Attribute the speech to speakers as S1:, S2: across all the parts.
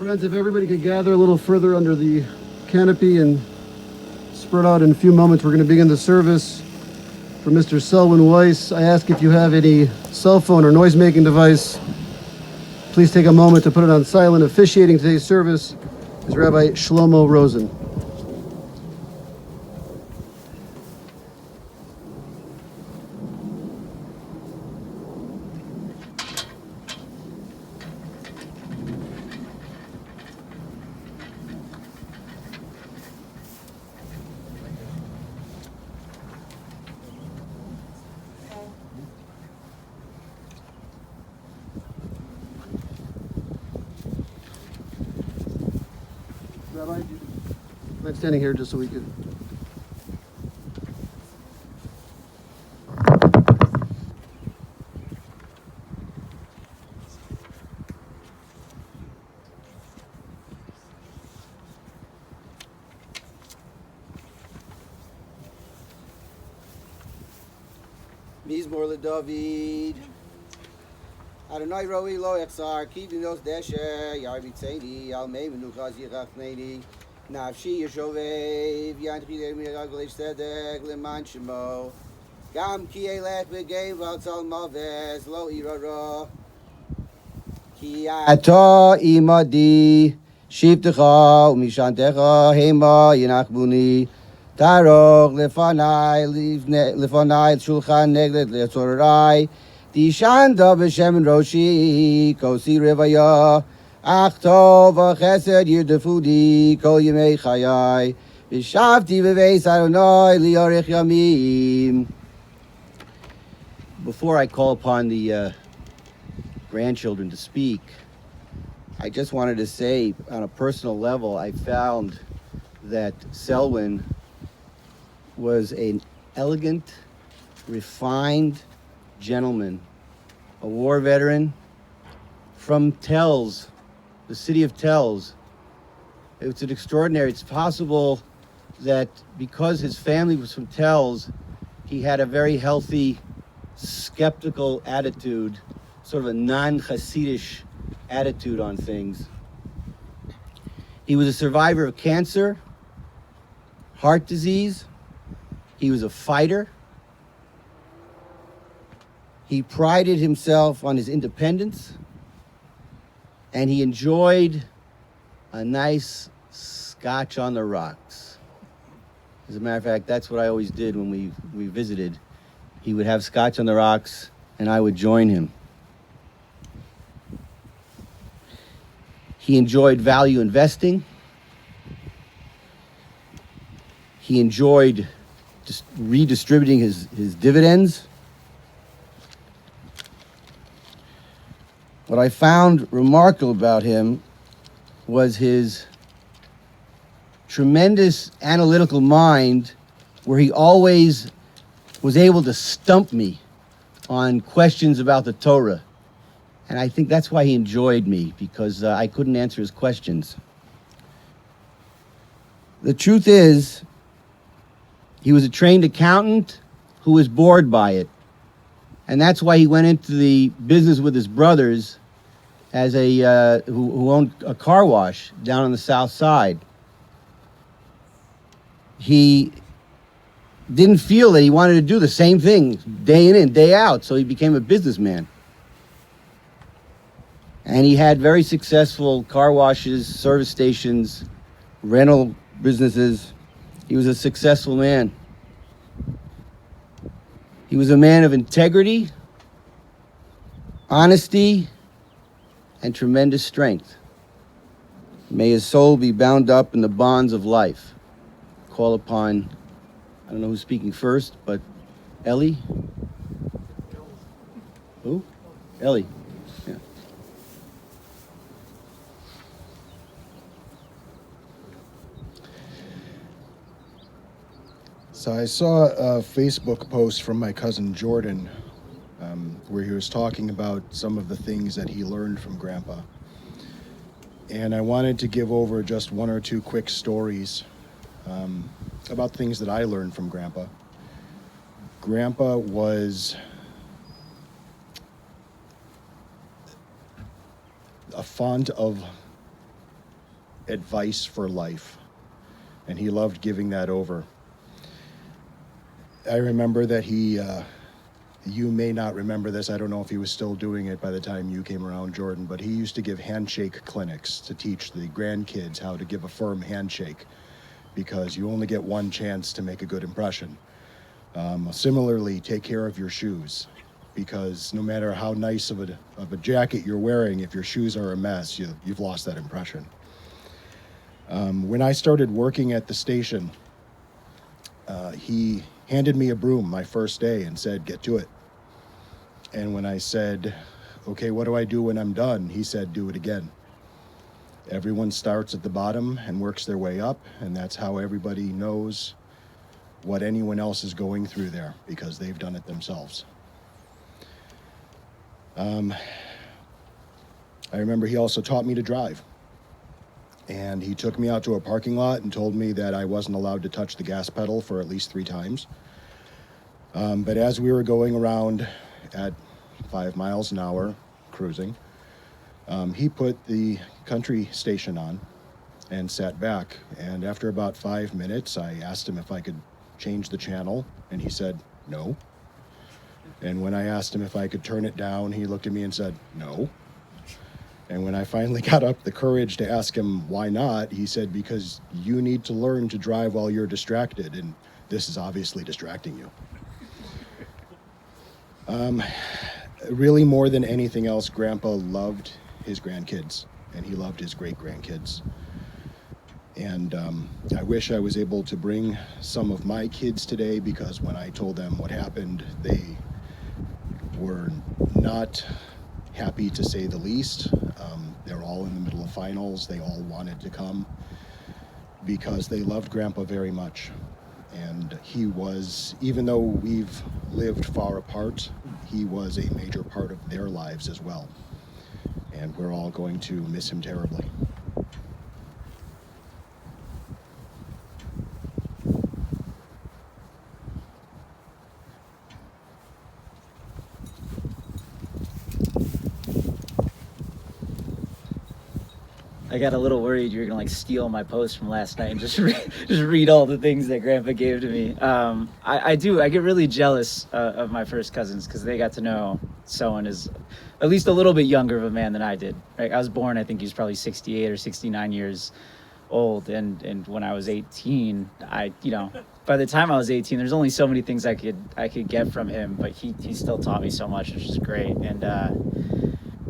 S1: Friends, if everybody could gather a little further under the canopy and spread out in a few moments, we're going to begin the service for Mr. Selwyn Weiss. I ask if you have any cell phone or noise-making device, please take a moment to put it on silent. Officiating today's service is Rabbi Shlomo Rosen. Rabbi, I'm standing here just so we could.
S2: Mizmor LeDavid. Adonai roi lo echsar, kidinos deshe, yarbi tzedi, al mei menuchas yirachneni, nafshi yeshovev, yantri miraglesh tzedek, leman shemo, gam ki elech begev altzal maves, lo irara, ki ata imadi, shivtecha, umishantecha, hema yinachbuni, taroch lefanai, lefanai, shulchan neglet le'tzorai, Dishanda b'shem roshi, kosi rivaya, achto v'chesed yirdefudi, kol yemei chayai, v'shavti v'veis Adonai li'orich yamim. Before I call upon the grandchildren to speak, I just wanted to say, on a personal level, I found that Selwyn was an elegant, refined gentleman, a war veteran from Telz, the city of Telz. It's an extraordinary. It's possible that because his family was from Telz, he had a very healthy, skeptical attitude, sort of a non-Hasidish attitude on things. He was a survivor of cancer, heart disease. He was a fighter. He prided himself on his independence, and he enjoyed a nice scotch on the rocks. As a matter of fact, that's what I always did when we visited. He would have scotch on the rocks, and I would join him. He enjoyed value investing. He enjoyed just redistributing his dividends. What I found remarkable about him was his tremendous analytical mind, where he always was able to stump me on questions about the Torah. And I think that's why he enjoyed me, because I couldn't answer his questions. The truth is, he was a trained accountant who was bored by it. And that's why he went into the business with his brothers as who owned a car wash down on the south side. He didn't feel that he wanted to do the same thing day in and day out, so he became a businessman. And he had very successful car washes, service stations, rental businesses. He was a successful man. He was a man of integrity, honesty, and tremendous strength. May his soul be bound up in the bonds of life. Call upon, I don't know who's speaking first, but Ellie? Who? Ellie. Yeah.
S3: So I saw a Facebook post from my cousin Jordan, where he was talking about some of the things that he learned from Grandpa. And I wanted to give over just one or two quick stories about things that I learned from Grandpa. Grandpa was a font of advice for life, and he loved giving that over. I remember that you may not remember this, I don't know if he was still doing it by the time you came around, Jordan, but he used to give handshake clinics to teach the grandkids how to give a firm handshake, because you only get one chance to make a good impression. Similarly, take care of your shoes, because no matter how nice of a jacket you're wearing, if your shoes are a mess, you've lost that impression. When I started working at the station, he handed me a broom my first day and said, "Get to it." And when I said, "Okay, what do I do when I'm done?" he said, "Do it again." Everyone starts at the bottom and works their way up, and that's how everybody knows what anyone else is going through there, because they've done it themselves. I remember he also taught me to drive. And he took me out to a parking lot and told me that I wasn't allowed to touch the gas pedal for at least 3 times. But as we were going around at 5 miles an hour cruising, he put the country station on and sat back. And after about 5 minutes, I asked him if I could change the channel, and he said, "No." And when I asked him if I could turn it down, he looked at me and said, "No." And when I finally got up the courage to ask him why not, he said, "Because you need to learn to drive while you're distracted, and this is obviously distracting you." Really, more than anything else, Grandpa loved his grandkids, and he loved his great-grandkids. And I wish I was able to bring some of my kids today, because when I told them what happened, they were not happy, to say the least. They're all in the middle of finals. They all wanted to come because they loved Grandpa very much. And he was, even though we've lived far apart, he was a major part of their lives as well. And we're all going to miss him terribly.
S4: I got a little worried you were gonna like steal my post from last night and just read all the things that Grandpa gave to me. I get really jealous of my first cousins, because they got to know Selwyn as at least a little bit younger of a man than I did. Right? I was born, I think he was probably 68 or 69 years old, and when I was 18, by the time I was 18, there's only so many things I could get from him, but he still taught me so much, which is great. And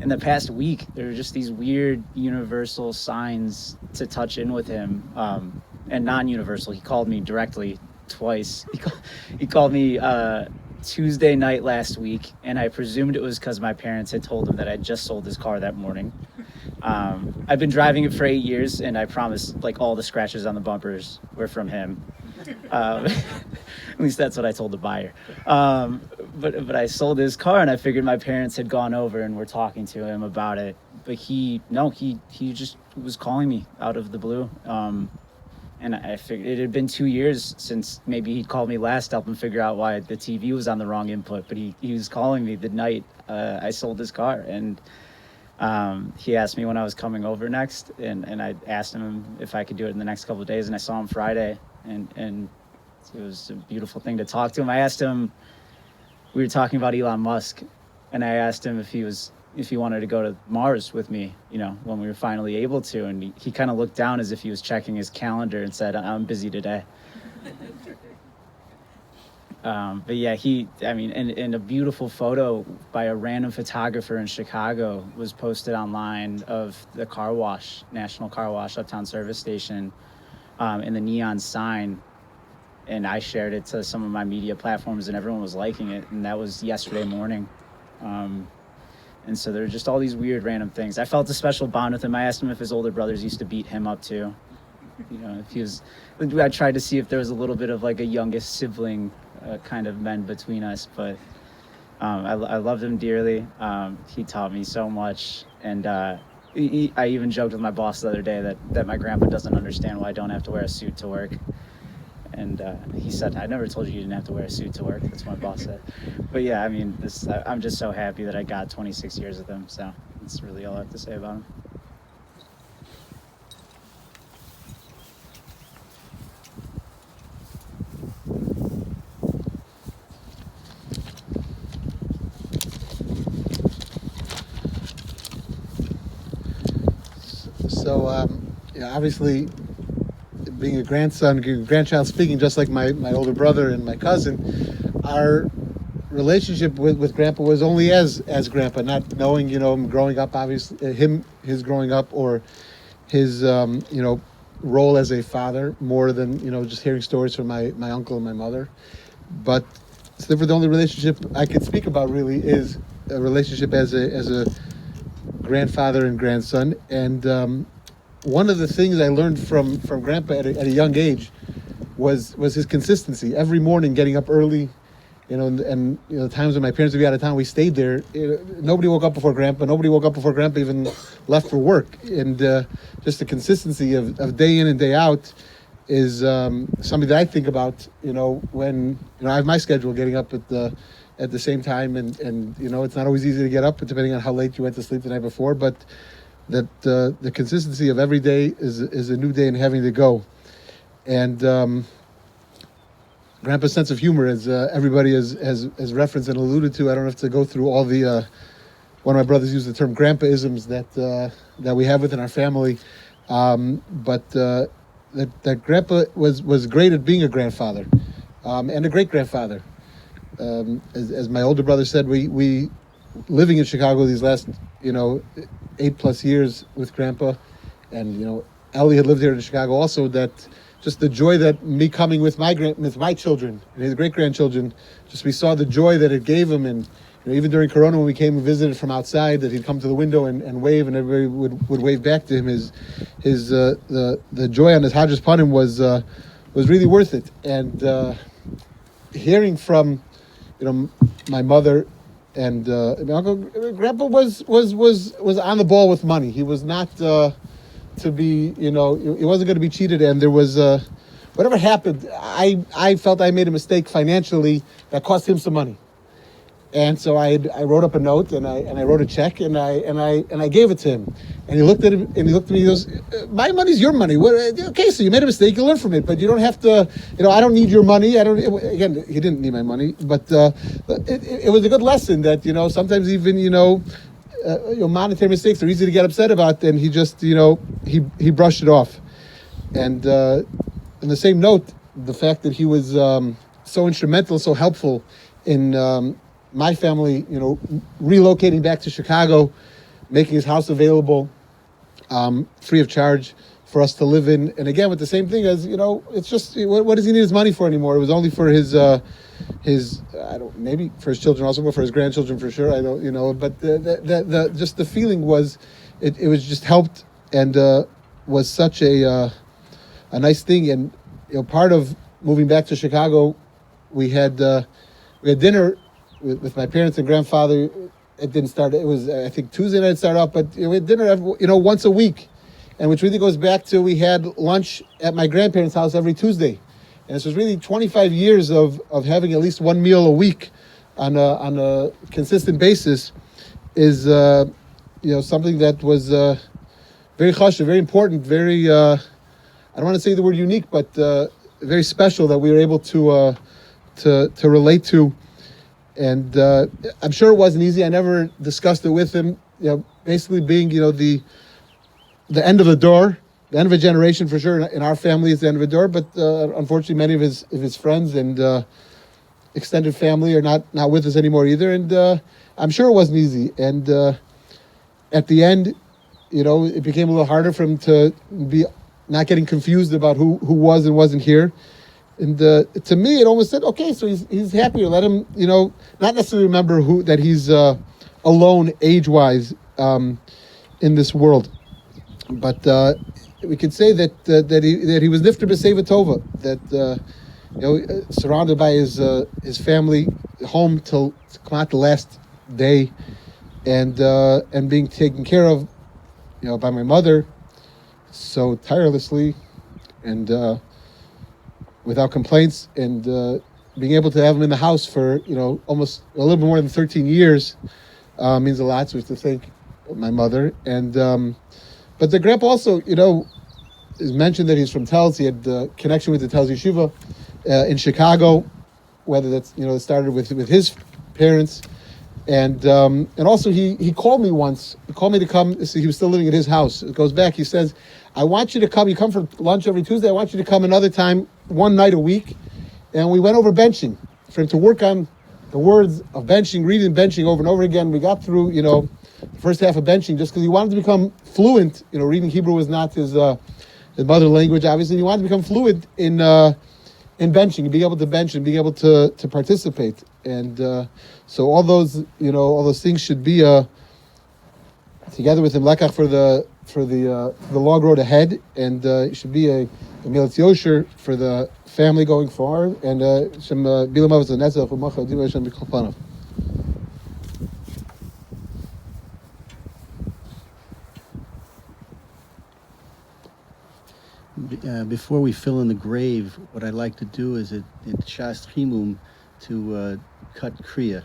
S4: in the past week, there were just these weird universal signs to touch in with him, and non-universal. He called me directly twice. He called me Tuesday night last week, and I presumed it was because my parents had told him that I just sold his car that morning. I've been driving it for 8 years, and I promised like all the scratches on the bumpers were from him. At least that's what I told the buyer. But I sold his car, and I figured my parents had gone over and were talking to him about it. But he just was calling me out of the blue. And I figured it had been 2 years since maybe he'd called me last to help him figure out why the TV was on the wrong input. But he was calling me the night I sold his car. And he asked me when I was coming over next. And I asked him if I could do it in the next couple of days. And I saw him Friday. And it was a beautiful thing to talk to him. I asked him, we were talking about Elon Musk, and I asked him if he wanted to go to Mars with me, when we were finally able to. And he kind of looked down as if he was checking his calendar and said, "I'm busy today." But yeah, and a beautiful photo by a random photographer in Chicago was posted online of the car wash, National Car Wash, Uptown Service Station, and the neon sign. And I shared it to some of my media platforms, and everyone was liking it. And that was yesterday morning. And so there were just all these weird random things. I felt a special bond with him. I asked him if his older brothers used to beat him up too. I tried to see if there was a little bit of like a youngest sibling kind of men between us. But I loved him dearly. He taught me so much. And I even joked with my boss the other day that my grandpa doesn't understand why I don't have to wear a suit to work. And he said, "I never told you didn't have to wear a suit to work." That's what my boss said. But yeah, I'm just so happy that I got 26 years with him. So that's really all I have to say about him.
S5: obviously, being a grandchild speaking, just like my older brother and my cousin, our relationship with Grandpa was only as Grandpa, not knowing, him growing up, obviously, his growing up, or his, role as a father, more than, just hearing stories from my uncle and my mother. But so the only relationship I could speak about really is a relationship as a grandfather and grandson. And one of the things I learned from Grandpa at a young age was his consistency. Every morning, getting up early, and the times when my parents would be out of town, we stayed there. Nobody woke up before Grandpa. Nobody woke up before Grandpa even left for work. And just the consistency of day in and day out is something that I think about. When I have my schedule, getting up at the same time, and it's not always easy to get up, depending on how late you went to sleep the night before. But that the consistency of every day is a new day and having to go. And Grandpa's sense of humor, as everybody has referenced and alluded to. I don't have to go through all the. One of my brothers used the term grandpa-isms that we have within our family, but that Grandpa was great at being a grandfather, and a great grandfather. As my older brother said, we living in Chicago these last 8+ years with Grandpa, and Ellie had lived here in Chicago also. That just the joy that me coming with my children and his great grandchildren, just we saw the joy that it gave him. And even during Corona, when we came and visited from outside, that he'd come to the window and wave, and everybody would wave back to him. The joy on his Hodges Punim was really worth it. And hearing from my mother and my uncle, Grandpa was on the ball with money. He was not to be, he wasn't going to be cheated. And there was whatever happened, I felt I made a mistake financially that cost him some money. And so I wrote up a note, and I wrote a check, and I gave it to him. And he looked at it, and he looked at me. He goes, "My money's your money. Okay, so you made a mistake. You learn from it, but you don't have to. I don't need your money. Again, he didn't need my money, but it was a good lesson that sometimes even monetary mistakes are easy to get upset about. And he just he brushed it off. And on the same note, the fact that he was so instrumental, so helpful in my family, relocating back to Chicago, making his house available, free of charge for us to live in. And again, with the same thing as, it's just, what does he need his money for anymore? It was only for maybe for his children also, but for his grandchildren for sure. But just the feeling was, it was just helped, and was such a nice thing. And, part of moving back to Chicago, we had dinner with my parents and grandfather. It didn't start. It was, I think, Tuesday night it started off, but we had dinner, once a week, and which really goes back to, we had lunch at my grandparents' house every Tuesday, and this was really 25 years of having at least one meal a week on a consistent basis. Is something that was very chashuv, very important, very I don't want to say the word unique, but very special, that we were able to relate to. And I'm sure it wasn't easy. I never discussed it with him. Basically being, the end of the door, the end of a generation for sure. In our family, it's the end of a door. But unfortunately, many of his friends and extended family are not with us anymore either. And I'm sure it wasn't easy. And at the end, it became a little harder for him to be not getting confused about who was and wasn't here. And to me, it almost said, okay, so he's happier. Let him, not necessarily remember that he's alone age-wise in this world, but we could say that he was nifter b'seva tova, that surrounded by his family, home till come out the last day, and being taken care of, by my mother, so tirelessly, and without complaints, and being able to have him in the house for almost a little bit more than 13 years means a lot. So we have to thank my mother. And but the grandpa also is mentioned that he's from Telz. He had the connection with the Telz Yeshiva in Chicago, whether that's it started with his parents, and also he called me once. He called me to come. So he was still living at his house. It goes back. He says, I want you to come. You come for lunch every Tuesday. I want you to come another time, one night a week. And we went over benching for him to work on the words of benching, reading benching over and over again. We got through, the first half of benching just because he wanted to become fluent. Reading Hebrew was not his mother language, obviously. He wanted to become fluent in benching and be able to bench and be able to participate. And so all those things should be together with him lekach for the long road ahead, and it should be a milat yosher for the family going forward. And Shem bilam avos netzach u'macha divrei Hashem b'kol panav.
S2: Before we fill in the grave, what I'd like to do is at Shas Chimum to cut Kriya.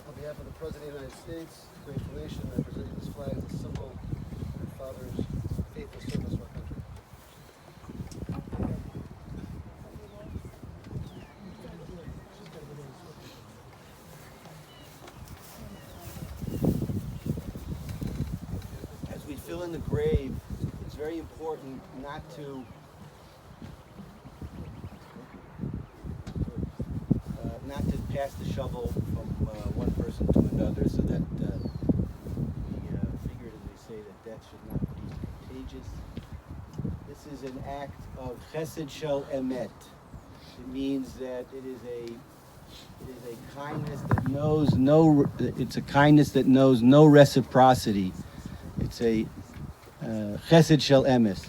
S1: On behalf of the President of the United States, the grateful nation, I present you this flag as a symbol of my father's faithful service to our country.
S2: As we fill in the grave, it's very important not to pass the shovel from one person to another, so that we figuratively say that death should not be contagious. This is an act of chesed shel emet. It means that it is a kindness that knows no. It's a kindness that knows no reciprocity. It's a chesed shel emes.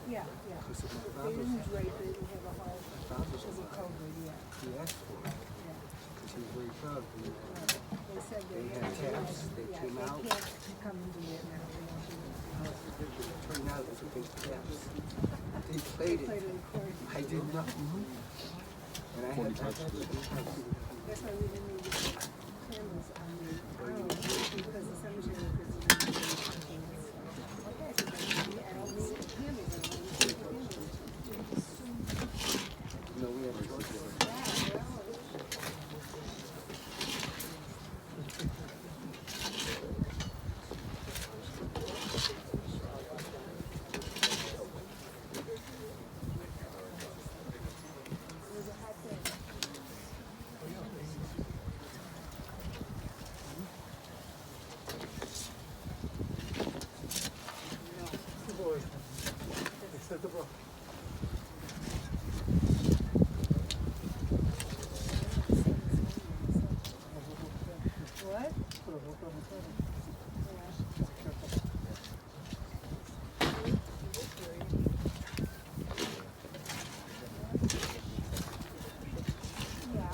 S6: Yeah, yeah. They didn't drape it, they have a whole, it was a cobra, yeah.
S7: He asked for it,
S6: Yeah.
S7: because he was very proud of me.
S6: They said
S7: They had taps, they
S6: yeah,
S7: came out.
S6: they can't come and do it now, they don't do it.
S7: It turned out it was a big taps. They
S6: They
S7: played
S6: played
S7: it.
S6: it recorded.
S7: I did not. And I had
S6: That's why we didn't need to put candles on the aisle, because the cemetery workers didn't need to put candles. Okay, so then I don't need candles, I don't need to put candles.
S7: No, we had a choice.
S6: What? Yeah,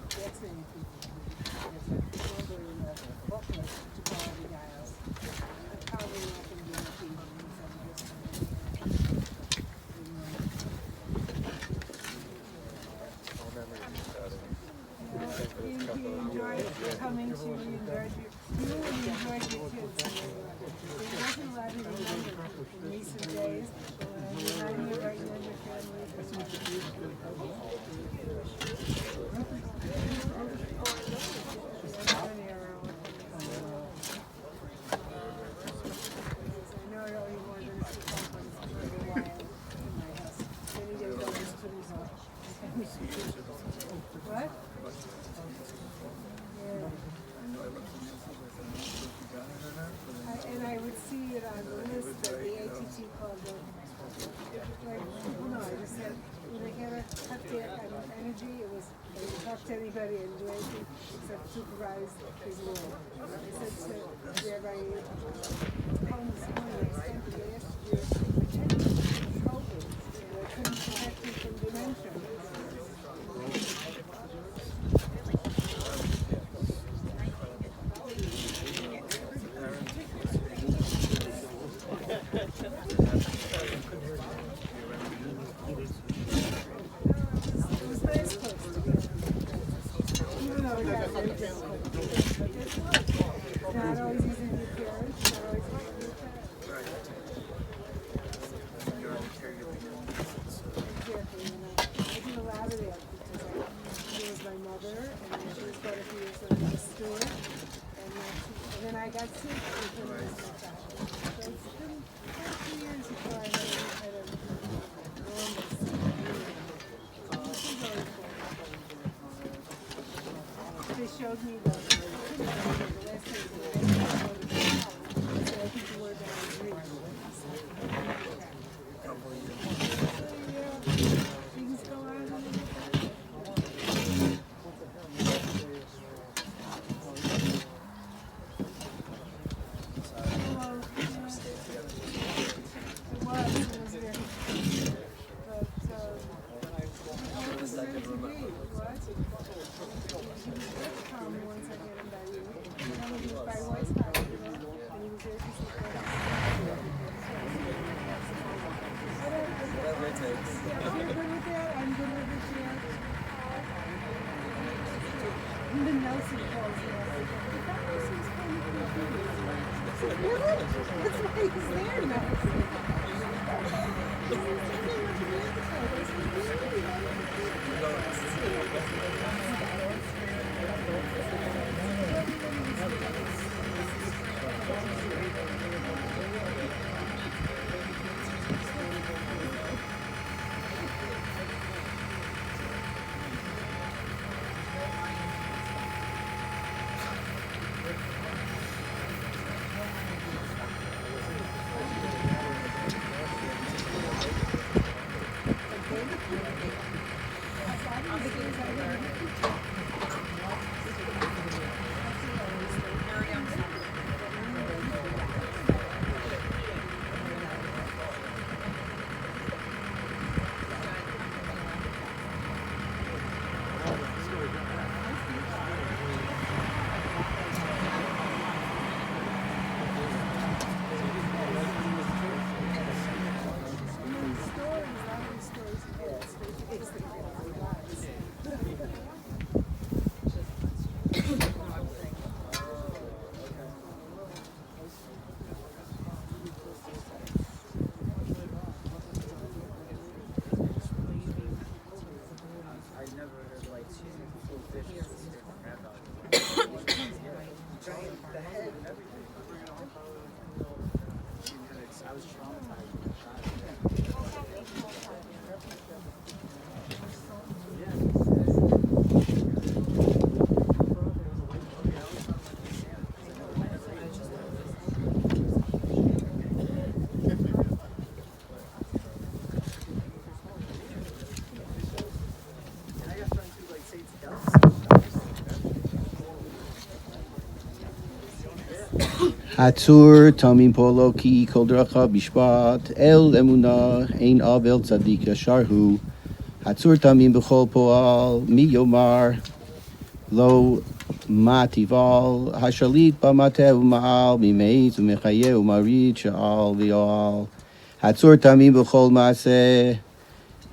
S6: that's many people. There's a number in the booklet to call the guys. I'm probably not gonna be able to even use them this time. You enjoyed coming to, you enjoyed your kids. It wasn't a lot to remember in recent days, but when I remind you about you and your family. energy. It was, I didn't talk to anybody and do anything except supervise his work. I said to Rabbi Cohen this morning, I spent the last year attending to COVID, and I couldn't protect him from dementia. It was nice close to me. Even though it got very difficult. It's not always easy to be a parent. It's not always easy to be a parent. Exactly. And I did a lot of that because she was my mother, and she was quite a few years later a steward. And then I got sick within this child. So it's been quite a few years before I had a normal they showed me the last thing they showed me so I think the word that I was reading. So yeah, things go on. Well, it was very, but it was meant to be, what? He was very calm once I had him by you. And then he was by Weiss House, you know, and he was there to support us. Whatever it takes. Yeah, if you're good with that, I'm good with it, yeah. Even Nelson calls me up. That person's coming to the I said, really? That's why he's there now.
S2: Hatzur tamim polo ki kol dracha bishpat el emuna ein avel tzadik yashar hu. Hatzur tamim b'chol poal mi yomar lo matival hashalit b'mateh u'ma'al mimeitz u'mechaye u'marit sha'al v'yoal. Hatzur tamim b'chol ma'aseh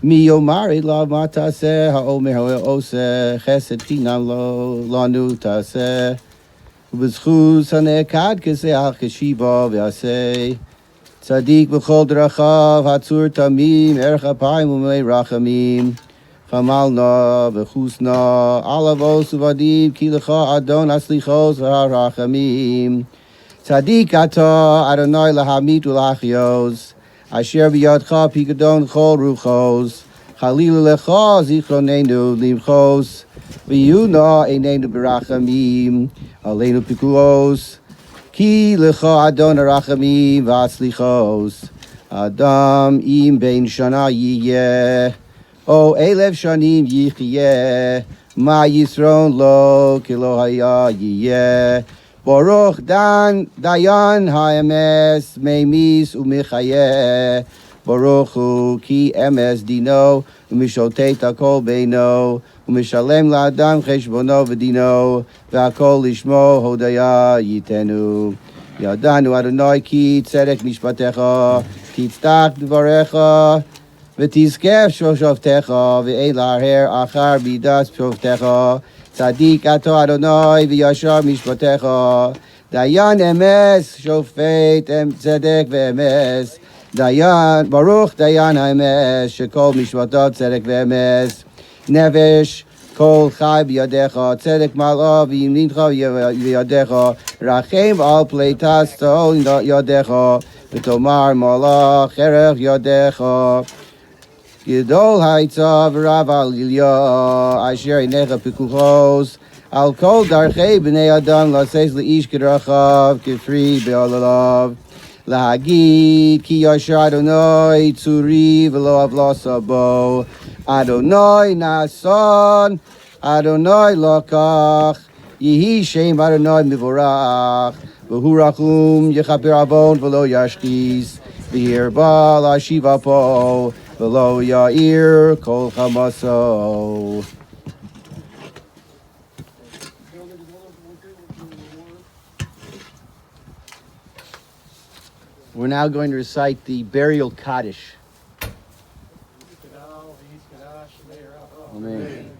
S2: mi yomar elav mataseh ha'omer ha'oseh chesed chinam lo lanu taseh. Ubezchus hanekad keseach keshiva v'aseh tzadik b'chol drachav hatzur tamim erech apayim u'mei rachamim chamalna v'chusna alavos uvadim ki lecha adon aslichos v'harachamim tzadik ata Adonai lahamit u'lachios asher b'yadcha pikadon chol ruchos chalilu lecha zichronenu limchos v'yuna einenu b'rachamim Aleinu pikuos, ki lecha Adon arachamim v'atzlichos. Adam im bein shana yiyeh, O Elev Shanim Yichye, Ma Yisron Lo Kilo Haya Yiyeh. Baruch Dayan HaEmes Meimis Umichayeh. Baruch Hu Ki Emes Dino Umishotet Hakol Beino Umishalem La'adam Cheshbono V'Dino V'Hakol Lishmo Hodaya Yitenu. Yadanu Adonai Ki Tzedek Mishpatecha Ki Tzedak Dvarecha V'Tizkef Shoshavtecha V'Ein La'her Achar Bidas Shoftecha Tzadik Ato Adonai V'Yashar Mishpatecha Dayan Emes Shofet Tzedek V'Emes Dayan Baruch Dayan HaEmes Shekol Mishpatot Tzedek V'Emes Nevesh Kol Chai B'Yadecha Tzedek Mal'ah V'Yimnincha V'Yadecha Rachem Al Pleitas Tol Yadecha V'Tomar Malach Erech Yadecha Gidol Haitza V'Rav Alilya Asher Inecha Pikuchos Al Kol Darchei B'nei Adam Laseis Le'ish K'Rachav K'Fri Be'olalav Lahagid Ki Yasher Adonai Tzuri V'Lo Avlosa Bo Adonai Nason Adonai Lokach Yehi Shem Adonai Mivorach V'Hu Rachum Yechaper Avon V'Lo Yashkis V'Hir Ba L'Ashiva Po V'Lo Ya'ir Kol Chamaso. We're now going to recite the burial Kaddish. Amen.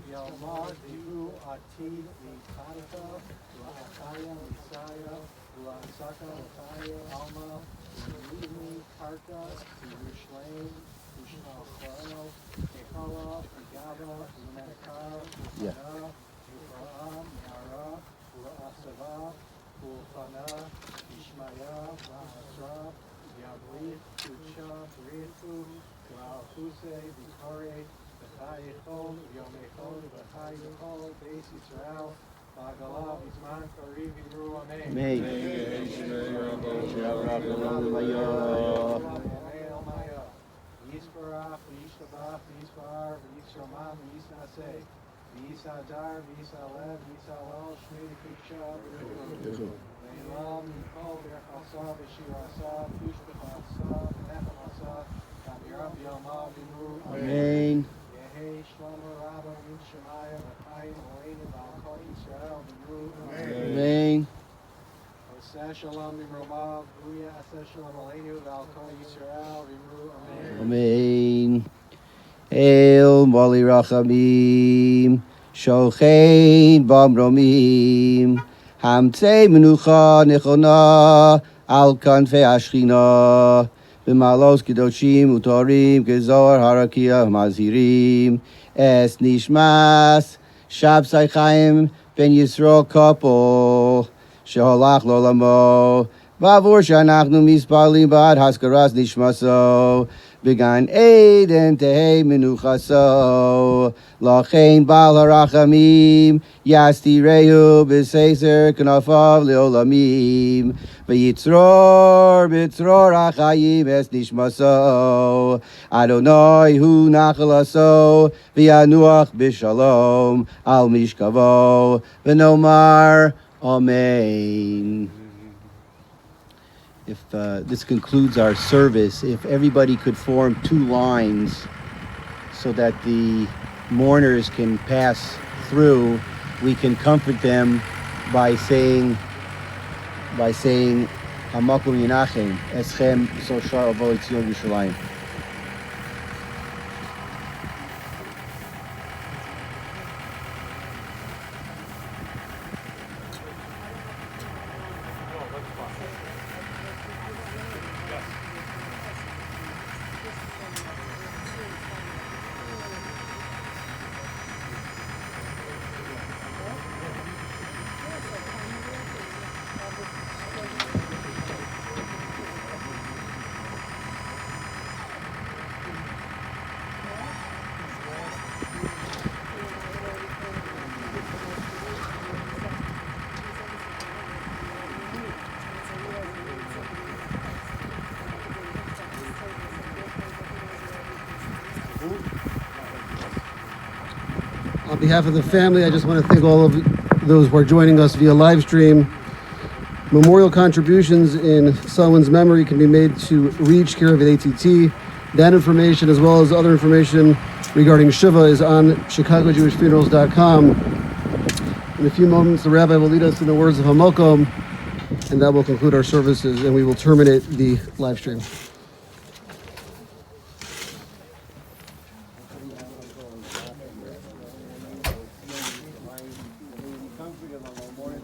S2: Yeah. Amen. Amen. Amen. El Moli Rachamim, Shochein Bamromim, Hamtzei Menucha Nechona, Al Kanfei Ashchina, B'malos Kedoshim Utorim, Gezohar Harakia Mazirim, Es Nishmas, Shabsai Chaim Ben Yisro Kopo, Sheholach Lolamo, Bavur Shanachnu Mispalim Bad Haskaras Nishmaso, Began Eden Tehei Menuchaso, Lachein Bal Harachamim, Yasti Rehu B'Seiser Knafav Leolamim, V'Yitzror B'Tzror Achayim Es Nishmaso, Adonai Hu Nachalaso, V'Yanuach B'Shalom, Al Mishkavo, V'Nomar, Amen. If this concludes our service, if everybody could form two lines so that the mourners can pass through, we can comfort them by saying Hamakom Yinachem Eschem Soshar Avo Etzion Yerushalayim.
S1: On behalf of the family, I just want to thank all of those who are joining us via live stream. Memorial contributions in Selwyn's memory can be made to Reach, care of ATT. That information, as well as other information regarding Shiva, is on ChicagoJewishFunerals.com. In a few moments, the rabbi will lead us in the words of Hamokom, and that will conclude our services, and we will terminate the live stream.
S2: Memorial